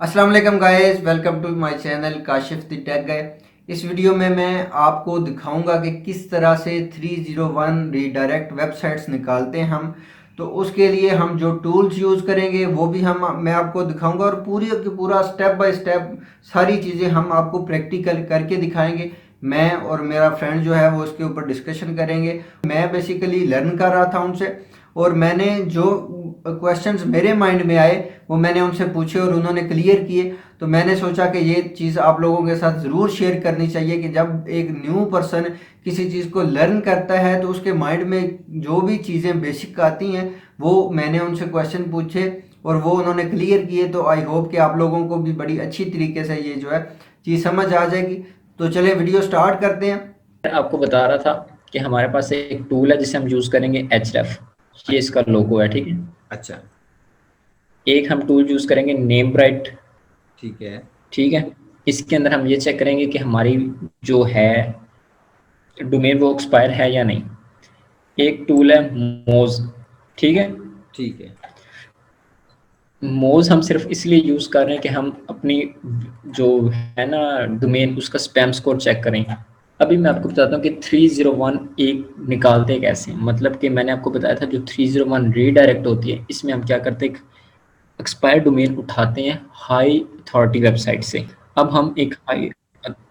अस्सलाम वालेकुम guys, welcome to my channel Kashif the tech guy. इस वीडियो में मैं आपको दिखाऊंगा कि किस तरह से 301 रीडायरेक्ट वेबसाइट्स निकालते हैं हम। तो उसके लिए हम जो टूल्स यूज़ करेंगे वो भी मैं आपको दिखाऊंगा और पूरी की पूरा स्टेप बाय स्टेप सारी चीज़ें हम आपको प्रैक्टिकल करके दिखाएंगे। मैं और मेरा फ्रेंड जो है वो उसके ऊपर डिस्कशन करेंगे। मैं बेसिकली लर्न कर रहा था उनसे और मैंने जो क्वेश्चंस मेरे माइंड में आए वो मैंने उनसे पूछे और उन्होंने क्लियर किए। तो मैंने सोचा कि ये चीज़ आप लोगों के साथ ज़रूर शेयर करनी चाहिए कि जब एक न्यू पर्सन किसी चीज़ को लर्न करता है तो उसके माइंड में जो भी चीज़ें बेसिक आती हैं वो मैंने उनसे क्वेश्चन पूछे और वो उन्होंने क्लियर किए। तो आई होप कि आप लोगों को भी बड़ी अच्छी तरीके से ये जो है चीज़ समझ आ जाएगी। तो चलिए वीडियो स्टार्ट करते हैं। आपको बता रहा था कि हमारे पास एक टूल है जिसे हम यूज़ करेंगे एचरेफ। ये इसका लोगो है, ठीक है। अच्छा। एक हम टूल यूज़ करेंगे नेम ब्राइट, ठीक है। ठीक है। इसके अंदर हम ये चेक करेंगे कि हमारी जो है डोमेन वो एक्सपायर है या नहीं। एक टूल है मोज, ठीक है। ठीक है। मोज हम सिर्फ इसलिए यूज़ कर रहे हैं कि हम अपनी जो है ना डोमेन उसका स्पैम स्कोर चेक करें। अभी मैं आपको बताता हूँ कि 301 एक निकालते कैसे। मतलब कि मैंने आपको बताया था जो 301 रीडायरेक्ट होती है, इसमें हम क्या करते हैं, एक्सपायर डोमेन उठाते हैं हाई अथॉरिटी वेबसाइट से। अब हम एक हाई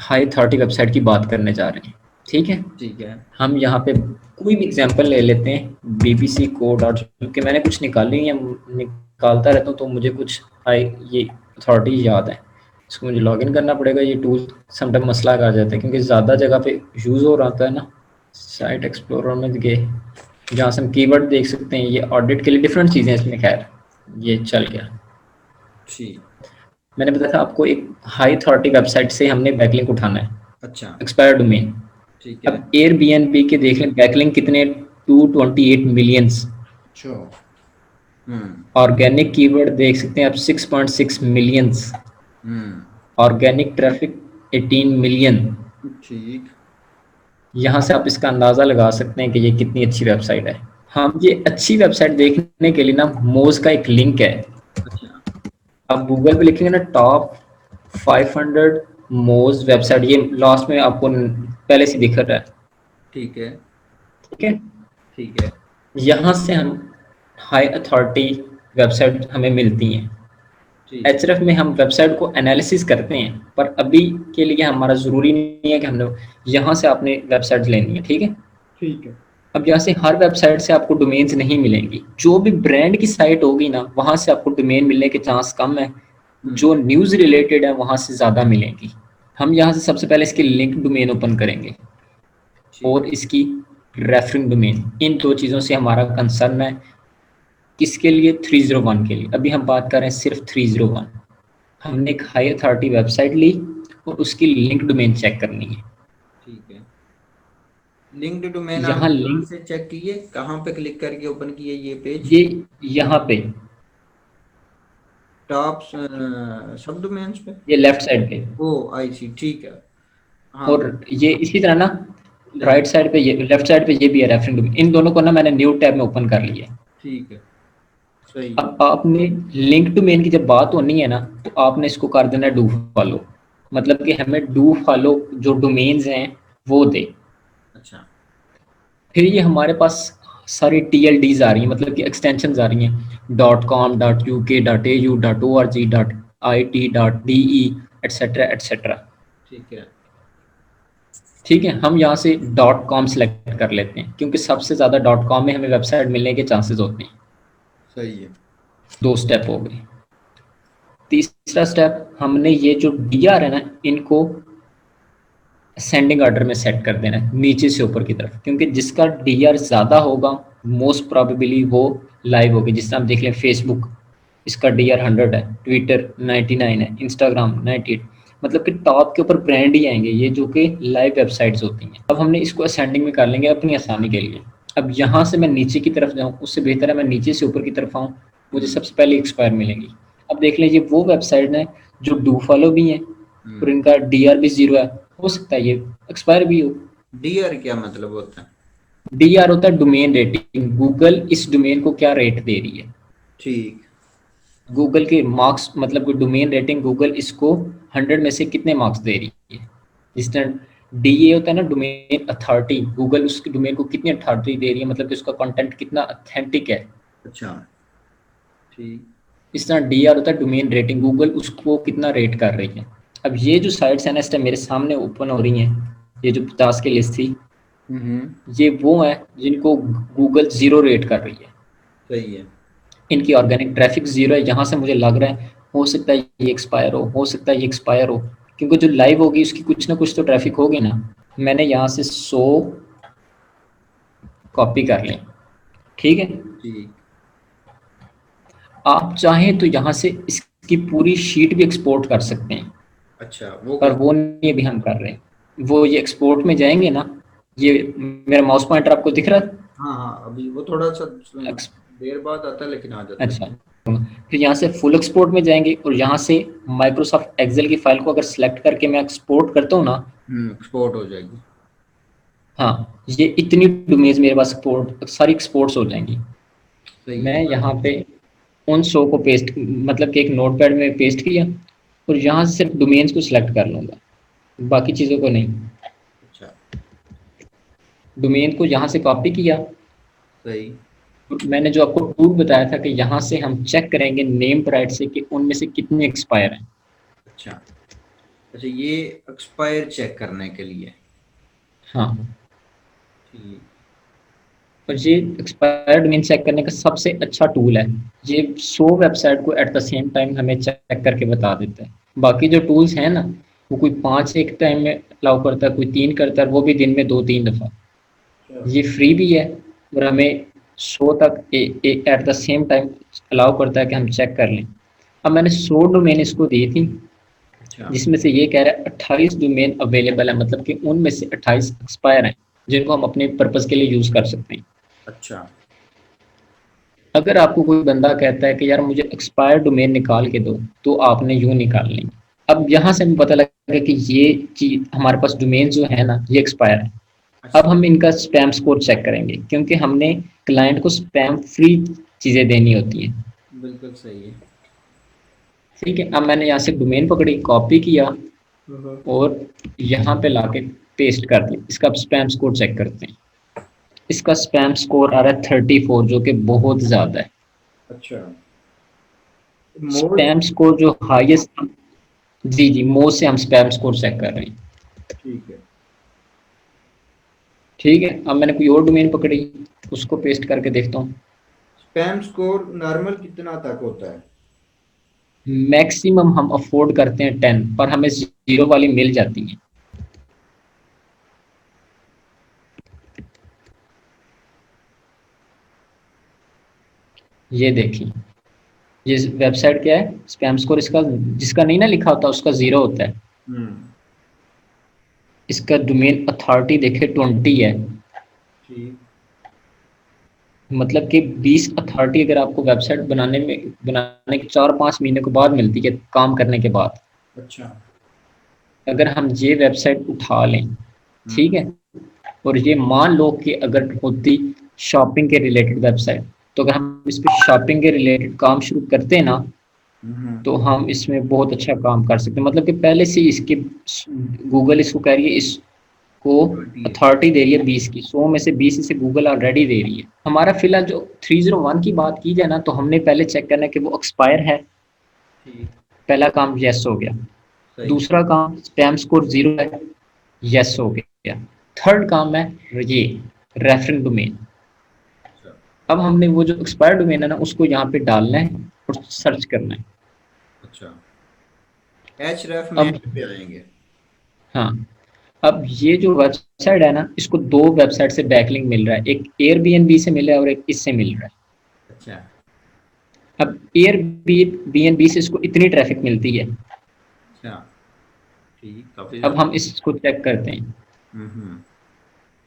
हाई अथॉरिटी वेबसाइट की बात करने जा रहे हैं, ठीक है। ठीक है। हम यहाँ पे कोई भी एग्जांपल ले लेते हैं, बीबीसी को डॉट, क्योंकि मैंने कुछ निकाली है, निकालता रहता हूँ तो मुझे कुछ हाई ये अथॉरिटी याद है। इसको मुझे लॉगिन करना पड़ेगा। ये टूल समटाइम मसला आ जाता है क्योंकि ज़्यादा जगह पे यूज़ हो रहा होता है ना। साइट एक्सप्लोरर में गए, जहाँ से हम कीवर्ड देख सकते हैं। ये ऑडिट के लिए डिफरेंट चीज़ें हैं इसमें, खैर ये चल गया। ठीक। मैंने बताया था आपको एक हाई अथॉरिटी वेबसाइट से हमने बैकलिंक उठाना है, अच्छा। Expire domain. ठीक है। अब एयरबीएनबी के देख लें बैकलिंक कितने, 228 मिलियंस। अच्छा। हम्म। ऑर्गेनिक कीवर्ड देख सकते हैं आप, 6.6 millions. Hmm. Organic traffic 18 million. ठीक। यहाँ से आप इसका अंदाज़ा लगा सकते हैं कि ये कितनी अच्छी वेबसाइट है। हम ये अच्छी वेबसाइट देखने के लिए ना मोज का एक लिंक है। अच्छा। आप गूगल पे लिखेंगे ना टॉप 500 मोज वेबसाइट, ये लास्ट में आपको पहले से दिख रहा है, ठीक है। ठीक है। ठीक है। यहाँ से हम हाई अथॉरिटी वेबसाइट हमें मिलती हैं। ठीक है। एचरेफ में हम वेबसाइट को एनालिसिस करते हैं, पर अभी के लिए हमारा ज़रूरी नहीं है कि हमने यहाँ से आपने वेबसाइट लेनी है, ठीक है। ठीक है। अब यहाँ से हर वेबसाइट से आपको डोमेन्स नहीं मिलेंगी। जो भी ब्रांड की साइट होगी ना, वहाँ से आपको डोमेन मिलने के चांस कम है। हम्म। जो न्यूज़ रिलेटेड है वहाँ से ज़्यादा मिलेंगी। हम यहाँ से सबसे पहले इसकी लिंक डोमेन ओपन करेंगे ठीक और है। इसकी रेफरिंग डोमेन। इन दो चीज़ों से हमारा कंसर्न है। किसके लिए? 301 के लिए। अभी हम बात कर रहे हैं सिर्फ 301। हमने एक हाई अथॉरिटी वेबसाइट ली और उसकी लिंक डोमेन चेक करनी है। ठीक है। लिंक्ड डोमेन यहाँ आपने कहाँ लिंक, से चेक किए, कहाँ पे क्लिक करके ओपन किए ये पेज? ये यहाँ पे, टॉप सब डोमेन्स पे। ये लेफ्ट साइड पे। ओ आई सी, ठीक है। हाँ। और ये इसी तरह ना लिंक। राइट साइड पे, ये लेफ्ट साइड पे ये भी है रेफरिंग डोमेन। इन दोनों को ना मैंने न्यू टैब में ओपन कर लिया है। ठीक है। सही है। अब आपने लिंक डोमेन की जब बात होनी है ना, तो आपने इसको कर देना डू फॉलो। मतलब कि हमें डू फॉलो जो डोमेन्स हैं वो दे। अच्छा। फिर ये हमारे पास सारी TLDs आ रही हैं, मतलब कि एक्सटेंशन आ रही हैं, .com, .uk, .au, .org, .it, .de, etcetera. ठीक है। ठीक है, हम यहाँ से .com सेलेक्ट कर लेते हैं क्योंकि सबसे ज़्यादा .com में हमें वेबसाइट मिलने के चांसेस होते हैं। सही है। दो स्टेप हो गए। तीसरा स्टेप, हमने ये जो DR है ना, इनको असेंडिंग ऑर्डर में सेट कर देना है नीचे से ऊपर की तरफ, क्योंकि जिसका DR ज़्यादा होगा मोस्ट प्रोबेबली वो लाइव होगी। जिस तरह हम देख लें फेसबुक, इसका DR 100 है, ट्विटर 99 है, इंस्टाग्राम 98। मतलब कि टॉप के ऊपर ब्रांड ही आएंगे ये जो कि लाइव वेबसाइट्स होती हैं। अब हमने इसको असेंडिंग में कर लेंगे अपनी आसानी के लिए। अब यहाँ से मैं नीचे की तरफ जाऊँ उससे बेहतर है मैं नीचे से ऊपर की तरफ आऊँ, मुझे हम्म। सबसे पहले एक्सपायर मिलेंगी। अब देख लें ये वो वेबसाइट है जो डू फॉलो भी हैं और हम्म। इनका DR भी 0 है। हो सकता है ये एक्सपायर भी हो। डियर क्या मतलब होता है? DR होता है डोमेन रेटिंग, गूगल इस डोमेन को क्या रेट दे रही है। ठीक। गूगल के मार्क्स मतलब डोमेन रेटिंग गूगल इसको 100 में से कितने मार्क्स दे रही है। जिस तरह डीए होता है ना, डोमेन अथॉरिटी, गूगल उसके डोमेन को कितनी अथॉरिटी दे रही है, मतलब कि उसका कंटेंट कितना ऑथेंटिक है। अच्छा। ठीक। इस तरह डीआर होता है डोमेन रेटिंग, गूगल उसको कितना रेट कर रही है। अब ये जो साइट्स है ना इस टाइम मेरे सामने ओपन हो रही हैं, ये जो 50 की लिस्ट थी, हम्म। ये वो है जिनको गूगल जीरो रेट कर रही है। सही है। इनकी ऑर्गेनिक ट्रैफिक जीरो है। यहाँ से मुझे लग रहा है हो सकता है ये एक्सपायर हो सकता है ये एक्सपायर हो, क्योंकि जो लाइव होगी उसकी कुछ ना कुछ तो ट्रैफिक होगी ना। मैंने यहाँ से 100 कॉपी कर ली, ठीक है। ठीक। आप चाहें तो यहाँ से इसकी पूरी शीट भी एक्सपोर्ट कर सकते हैं, अच्छा, वो पर कैसे? वो नहीं अभी हम कर रहे हैं। वो ये एक्सपोर्ट में जाएंगे ना, ये मेरा माउस पॉइंटर आपको दिख रहा है। हाँ हाँ, अभी वो थोड़ा सा एक्स- देर बाद आता है, लेकिन आ जाता है। अच्छा, फिर यहाँ से फुल एक्सपोर्ट में जाएंगे और यहाँ से माइक्रोसॉफ्ट एक्सेल की फाइल को अगर सेलेक्ट करके मैं एक्सपोर्ट करता हूँ ना, एक्सपोर्ट हो जाएगी। हाँ, ये इतनी डोमेन्स मेरे पास एक्सपोर्ट सारी एक्सपोर्ट्स हो जाएंगी। सही है। मैं यहाँ पे उन 100 को पेस्ट मतलब कि एक नोटपैड में पेस्ट किया और यहाँ से सिर्फ डोमेन्स को सिलेक्ट कर लूँगा, बाकी चीज़ों को नहीं। अच्छा। डोमेन को यहाँ से कॉपी किया। सही। मैंने जो आपको टूल बताया था कि यहाँ से हम चेक करेंगे नेम प्राइड से कि उनमें से कितने एक्सपायर हैं। अच्छा। अच्छा, ये एक्सपायर चेक करने के लिए। हाँ, ठीक। और ये एक्सपायर डोमेन चेक करने का सबसे अच्छा टूल है। ये 100 वेबसाइट को एट द सेम टाइम हमें चेक करके बता देता है। बाकी जो टूल्स हैं ना, वो कोई 5 एक टाइम में अलाउ करता है, कोई 3 करता है, वो भी दिन में 2-3 दफ़ा। अच्छा। ये फ्री भी है और हमें 100 तक at the same time allow करता है कि हम चेक कर लें। अब मैंने 100 डोमेन इसको दी थी, अच्छा। जिसमें से ये कह रहा है 28 डोमेन अवेलेबल है, मतलब कि उनमें से 28 एक्सपायर हैं जिनको हम अपने पर्पज़ के लिए यूज़ कर सकते हैं। अच्छा। अगर आपको कोई बंदा कहता है कि यार मुझे एक्सपायर डोमेन निकाल के दो, तो आपने यूँ निकालनी। अब यहाँ से हमें पता लगा कि ये चीज हमारे पास डोमेन जो है ना ये एक्सपायर है। अब अच्छा। हम इनका स्पैम स्कोर चेक करेंगे, क्योंकि हमने क्लाइंट को स्पैम फ्री चीज़ें देनी होती हैं। बिल्कुल सही है। ठीक है, अब मैंने यहाँ से डोमेन पकड़ी, कॉपी किया हम्म। और यहाँ पे लाके पेस्ट कर दी। इसका स्पैम स्कोर चेक करते हैं। इसका स्पैम स्कोर आ रहा है 34, जो कि बहुत ज़्यादा है। अच्छा। मोड। स्पैम स्कोर जो हाईएस्ट, जी जी, मो से हम स्पैम स्कोर चेक कर रहे हैं। ठीक है। ठीक है, अब मैंने कोई और डोमेन पकड़ी, उसको पेस्ट करके देखता हूँ। स्पैम स्कोर नॉर्मल कितना तक होता है? मैक्सिमम हम अफोर्ड करते हैं 10, पर हमें जीरो वाली मिल जाती है। ये देखिए, ये वेबसाइट क्या है, स्पैम स्कोर इसका जिसका नहीं ना लिखा होता उसका जीरो होता है। हम्म। इसका डोमेन अथॉरिटी देखे 20 है। ठीक। मतलब कि 20 अथॉरिटी अगर आपको वेबसाइट बनाने के 4-5 महीने के बाद मिलती है काम करने के बाद। अच्छा। अगर हम ये वेबसाइट उठा लें, हम्म। ठीक है, और ये मान लो कि अगर होती शॉपिंग के रिलेटेड वेबसाइट, तो अगर हम इस पे शॉपिंग के रिलेटेड काम शुरू करते हैं ना, हम्म। तो हम इसमें बहुत अच्छा काम कर सकते हैं। मतलब कि पहले से इसके गूगल इसको कह रही है, इसको 20 है। अथॉरिटी दे रही है 20 की, 100 में से 20 इसे गूगल ऑलरेडी दे रही है। हमारा फिलहाल जो 301 की बात की जाए ना, तो हमने पहले चेक करना है कि वो एक्सपायर है। ठीक। पहला काम यस हो गया। सही। दूसरा काम स्पैम स्कोर जीरो है, यस हो गया। थर्ड काम है ये रेफरेंस डोमेन। अच्छा। अब हमने वो जो एक्सपायर्ड डोमेन है ना उसको यहाँ पे डालना है और सर्च करना है। अच्छा। एच रेफ में अब पे आएंगे। हाँ, अब ये जो वेबसाइट है ना, इसको दो वेबसाइट से बैकलिंक मिल रहा है, एक एयरबीएनबी से मिल रहा है और एक इससे मिल रहा है। अच्छा। अब एयरबीएनबी से इसको इतनी ट्रैफिक मिलती है। अच्छा। ठीक, काफी अब ज्यादा। हम इसको चेक करते हैं। हम्म।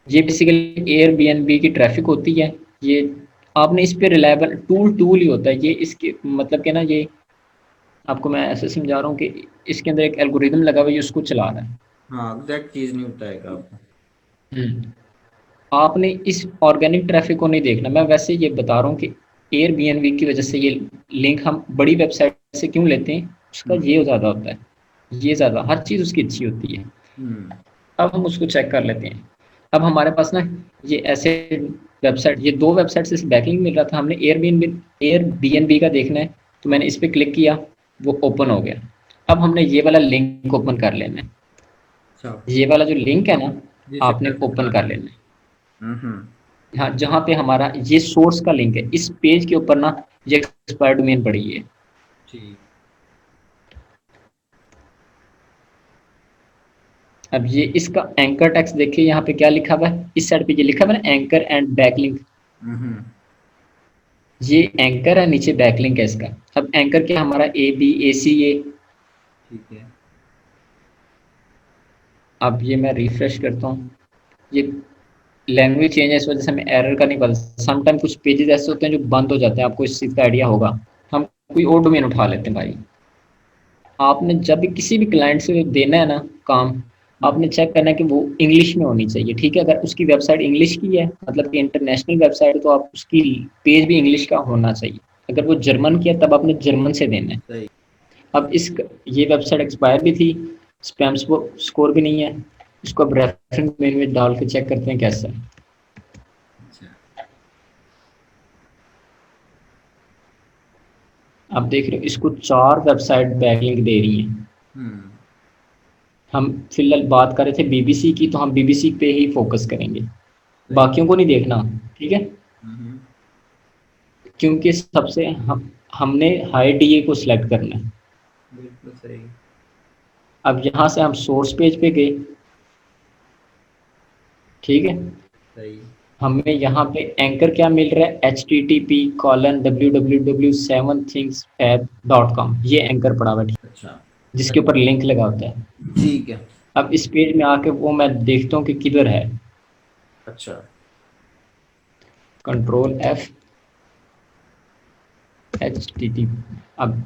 ये बेसिकली एयरबीएनबी की ट्रैफिक होती है। ये आपने इस पे रिलायबल टूल टूल ही होता है ये, इसके मतलब कि ना ये आपको मैं ऐसे समझा रहा हूँ कि इसके अंदर एक एल्गोरिदम लगा हुआ है, ये उसको चला रहा है। हाँ, एग्जैक्ट चीज नहीं बताएगा आपको। हम्म। आपने इस ऑर्गेनिक ट्रैफिक को नहीं देखना, मैं वैसे ये बता रहा हूँ कि एयरबीएनबी की वजह से ये लिंक हम बड़ी वेबसाइट से क्यों लेते हैं, उसका ये ज़्यादा होता है, ये ज़्यादा हर चीज़ उसकी अच्छी होती है। हम्म। अब हम उसको चेक कर लेते हैं। अब हमारे पास ना ये ऐसे वेबसाइट, ये 2 वेबसाइट से बैकलिंक मिल रहा था, हमने एयरबीएनबी का देखना है, तो मैंने इस पे क्लिक किया, वो ओपन हो गया। अब हमने ये वाला लिंक ओपन कर लेना है। अच्छा। ये वाला जो लिंक है ना, जिसे आपने सर्च ओपन करना कर है। लेना है। हम्म। हाँ, जहाँ पे हमारा ये सोर्स का लिंक है, इस पेज के ऊपर ना ये एक्सपायर्ड डोमेन पड़ी है। ठीक। अब ये इसका एंकर टेक्स्ट देखिए, यहाँ पे क्या लिखा हुआ है, इस साइड पे ये लिखा हुआ है ना, एंकर एंड बैकलिंक। हम्म। ये एंकर है, नीचे बैकलिंक है इसका। अब एंकर क्या, हमारा ABACA। ठीक है। अब ये मैं रिफ्रेश करता हूँ, ये लैंग्वेज चेंज है, इस वजह से हमें एरर का नहीं पता। समटाइम कुछ पेजेस ऐसे होते हैं जो बंद हो जाते हैं, आपको इस चीज़ का आइडिया होगा। हम कोई और डोमेन उठा लेते हैं भाई। आपने जब भी किसी भी क्लाइंट से देना है ना काम, आपने चेक करना है कि वो इंग्लिश में होनी चाहिए, ठीक है। अगर उसकी वेबसाइट इंग्लिश की है, मतलब कि इंटरनेशनल वेबसाइट है, तो आप उसकी पेज भी इंग्लिश का होना चाहिए। अगर वो जर्मन की है, तब आपने जर्मन से देना है। सही। अब इस ये वेबसाइट एक्सपायर भी थी, स्पैम स्कोर भी नहीं है। इसको अब रेफरेंस मेनू में डाल के चेक करते हैं कैसा है। अच्छा। आप देख रहे हो, इसको 4 वेबसाइट बैकलिंक दे रही हैं। हम्म। हम फिलहाल बात कर रहे थे बीबीसी की, तो हम बीबीसी पे ही फोकस करेंगे, सही। बाकियों को नहीं देखना, ठीक है। हम्म। क्योंकि सबसे हमने हाई डीए को सिलेक्ट करना है। बिल्कुल सही। अब यहाँ से हम सोर्स पेज पे गए, ठीक है। सही। हमें यहाँ पे एंकर क्या मिल रहा है, http://www.7thingsfab.com, ये एंकर पड़ा हुआ है, अच्छा। जिसके ऊपर लिंक लगा होता है। ठीक है। अब इस पेज में आके वो मैं देखता हूँ कि किधर है। अच्छा। Ctrl+F, HTTP। अब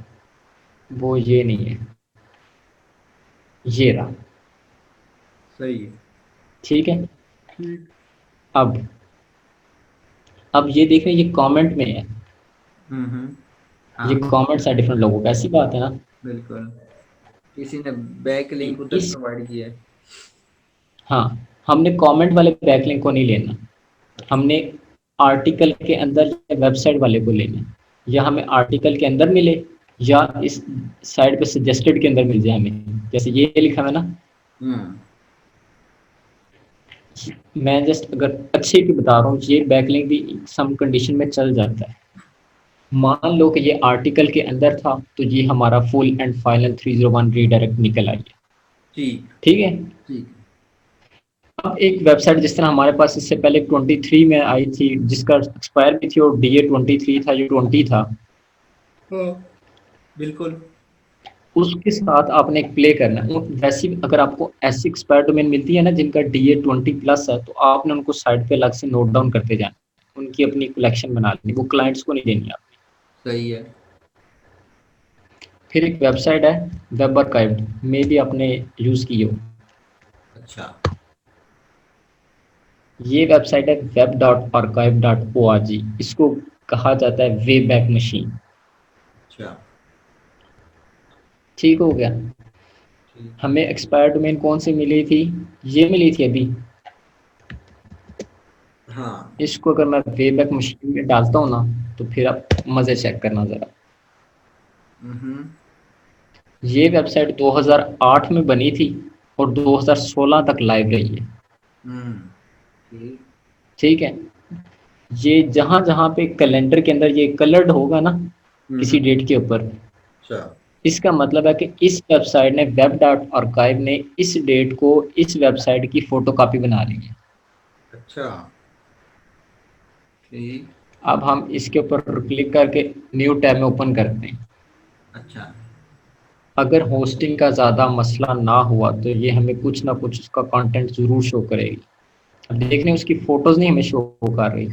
वो ये नहीं है, ये रहा, सही है। ठीक है। ठीक। अब अब ये देख रहे हैं, ये कमेंट में है, ये हाँ। कमेंट्स है डिफरेंट लोगों का, ऐसी बात है ना। बिल्कुल। किसी ने बैक लिंक उधर इस प्रोवाइड किया है। हाँ, हमने कमेंट वाले बैकलिंक को नहीं लेना, अच्छा। हमने आर्टिकल के अंदर या वेबसाइट वाले को लेना है। या हमें आर्टिकल के अंदर मिले, या इस साइड पे सजेस्टेड के अंदर मिल जाए हमें, जैसे ये लिखा है ना। हम्म। मैं जस्ट अगर अच्छे की बता रहा हूँ, ये बैकलिंक भी सम कंडीशन में चल जाता है। मान लो कि ये आर्टिकल के अंदर था, तो ये हमारा फुल एंड फाइनल 301 रीडायरेक्ट निकल आई है, ठीक। ठीक है। ठीक है। अब एक वेबसाइट जिस तरह हमारे पास इससे पहले 23 में आई थी, जिसका एक्सपायर भी थी, और DA23 था, जो 20 था, हाँ। बिल्कुल। उसके साथ आपने एक प्ले करना है। वैसे अगर आपको ऐसी एक्सपायर डोमेन मिलती है ना जिनका DA20+ है, तो आपने उनको साइड पे अलग से नोट डाउन करते जाना, उनकी अपनी कलेक्शन बना लेनी, वो क्लाइंट्स को नहीं देनी आप। सही है। फिर एक वेबसाइट है वेब आर्काइव, में भी आपने यूज़ की हो। अच्छा। ये वेबसाइट है web.archive.org, इसको कहा जाता है वे बैक मशीन। अच्छा। ठीक हो गया। ठीक है। हमें एक्सपायर डोमेन कौन सी मिली थी, ये मिली थी अभी। हाँ। इसको अगर मैं वे बैक मशीन में डालता हूँ ना, तो फिर आप मज़े चेक करना ज़रा। हम्म। ये वेबसाइट 2008 में बनी थी, और 2016 तक लाइव रही है, ठीक। ठीक है। ये जहाँ जहाँ पे कैलेंडर के अंदर ये कलर्ड होगा ना, हम्म। किसी डेट के ऊपर, अच्छा। इसका मतलब है कि इस वेबसाइट ने, वेब डॉट आर्काइव ने इस डेट को इस वेबसाइट की फोटोकॉपी बना ली है। अच्छा। ठीक। अब हम इसके ऊपर क्लिक करके न्यू टैब में ओपन करते हैं। अच्छा। अगर होस्टिंग का ज़्यादा मसला ना हुआ, तो ये हमें कुछ ना कुछ उसका कंटेंट ज़रूर शो करेगी। अब देखने उसकी फ़ोटोज़ नहीं हमें शो कर रही,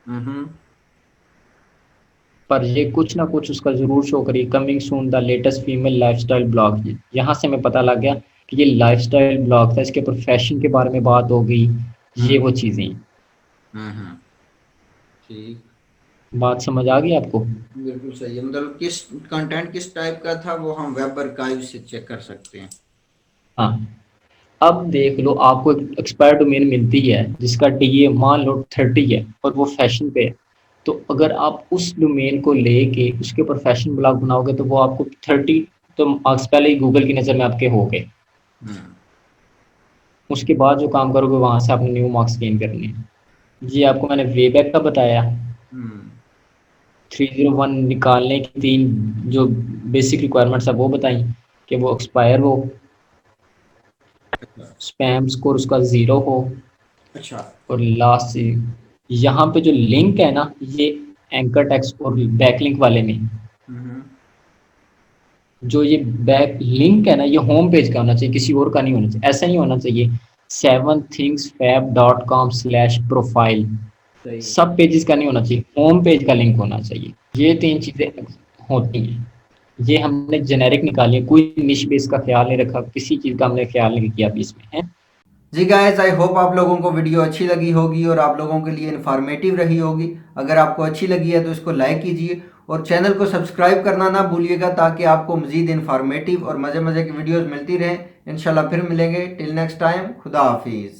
हम्म। पर ये कुछ ना कुछ उसका ज़रूर शो करेगी। Coming soon the latest female lifestyle blog, यहाँ से हमें पता लग गया कि ये लाइफस्टाइल ब्लॉग था, इसके ऊपर फैशन के बारे में बात हो गई, ये हम्म। वो चीज़ें। हम्म। ठीक। बात समझ आ गई आपको? बिल्कुल सही है, मतलब किस कंटेंट किस टाइप का था वो हम वेब आर्काइव से चेक कर सकते हैं। हाँ, अब देख लो, आपको एक एक्सपायर डोमेन मिलती है जिसका डीए मान लो 30 है और वो फैशन पे है। तो अगर आप उस डोमेन को लेके उसके ऊपर फैशन ब्लॉग बनाओगे तो वो आपको 30 तो मार्क्स पहले ही गूगल की नज़र में आपके हो गए। हम्म। उसके बाद जो काम करोगे वहाँ से आपने न्यू मार्क्स गेन करने हैं। ये आपको मैंने वे बैक का बताया। हम्म। 301 निकालने की 3 जो बेसिक रिक्वायरमेंट्स है वो बताई, कि वो एक्सपायर हो, अच्छा। स्पैम स्कोर उसका 0 हो, अच्छा। और लास्ट से यहाँ पे जो लिंक है ना, ये एंकर टेक्स्ट और बैकलिंक वाले में, हम्म। जो ये बैक लिंक है ना, ये होम पेज का होना चाहिए, किसी और का नहीं होना चाहिए। ऐसा नहीं होना चाहिए 7thingsfab.com/profile, सही है। सब पेजेस का नहीं होना चाहिए, होम पेज का लिंक होना चाहिए। ये 3 चीज़ें होती हैं। ये हमने जेनेरिक निकाली है, कोई निश बेस का ख्याल नहीं रखा, किसी चीज़ का हमने ख्याल नहीं किया अभी इसमें है। जी गाइस, आई होप आप लोगों को वीडियो अच्छी लगी होगी और आप लोगों के लिए इन्फॉर्मेटिव रही होगी। अगर आपको अच्छी लगी है तो इसको लाइक कीजिए और चैनल को सब्सक्राइब करना ना भूलिएगा, ताकि आपको मज़ीद इन्फॉर्मेटिव और मज़े मज़े की वीडियोस मिलती रहें। इंशाल्लाह फिर मिलेंगे। टिल नेक्स्ट टाइम, खुदा हाफिज़।